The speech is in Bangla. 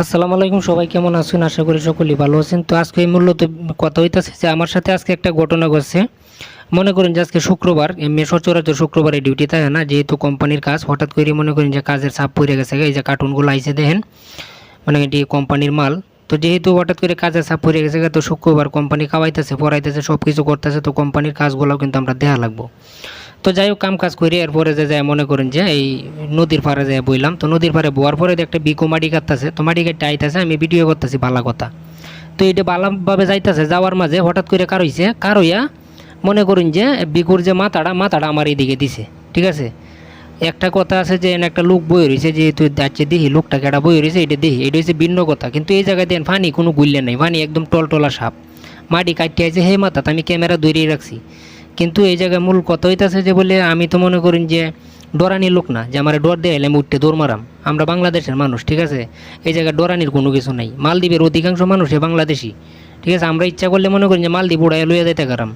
আসসালামু আলাইকুম, সবাই কেমন আছেন? আশা করি সকলেই ভালো আছেন। তো আজকে এই মূলত কথা হইতাছে যে আমার সাথে আজকে একটা ঘটনা ঘটছে। মনে করেন যে আজকে শুক্রবার, এমনি সচরাচর শুক্রবারে ডিউটি থাকে না, যেহেতু কোম্পানির কাজ, হঠাৎ করে মনে করেন যে কাজের চাপ পড়ে গেছে। এই যে কার্টুনগুলো আইছে দেখেন, মানে এটি কোম্পানির মাল। তো যেহেতু হঠাৎ করে কাজের চাপ পড়ে গেছে, তো শুক্রবার কোম্পানি খাওয়াইতেছে, পড়াইতেছে, সব কিছু করতেছে, তো কোম্পানির কাজগুলোও কিন্তু আমরা দেয়া লাগবো। তো যাই হোক, কাম কাজ করে এরপরে যে যায় মনে করেন যে এই নদীর পাড়ে যায় বইলাম। তো নদীর পাড়ে বোয়ার পরে একটা বিকো মাটি কাটতেছে, তো মাটি কাটতে আইতেছে, আমি ভিডিও করতেছি, ভালো কথা। তো এটা ভালোভাবে যাইতেছে, যাওয়ার মাঝে হঠাৎ করে কার হইছে, কার হইয়া মনে করুন যে বিকুর যে মাথাটা আমার এইদিকে দিছে। ঠিক আছে, একটা কথা আছে যে একটা লোক বই রয়েছে, যেহেতু যাচ্ছে দেখি লোকটা কেটা বই রয়েছে, এটা দেখি, এটা হচ্ছে ভিন্ন কথা। কিন্তু এই জায়গায় দেন ফানি কোনো গুললে নেই, ফানি একদম টলটলা সাপ, মাটি কাটতে আছে হে মাথা, আমি ক্যামেরা দৌড়িয়ে রাখছি। কিন্তু এই জায়গায় মূল কথা হইতাছে যে বলে আমি তো মনে করেন যে ডরানির লোক না, যে আমার ডর দেয় আমি উঠতে দৌড় মারাম। আমরা বাংলাদেশের মানুষ, ঠিক আছে, এই জায়গায় ডরানির কোনো কিছু নাই। মালদ্বীপের অধিকাংশ মানুষই বাংলাদেশি, ঠিক আছে, আমরা ইচ্ছা করলে মনে করেন যে মালদ্বীপ উড়াইয়া লইয়া যাইতে পারাম।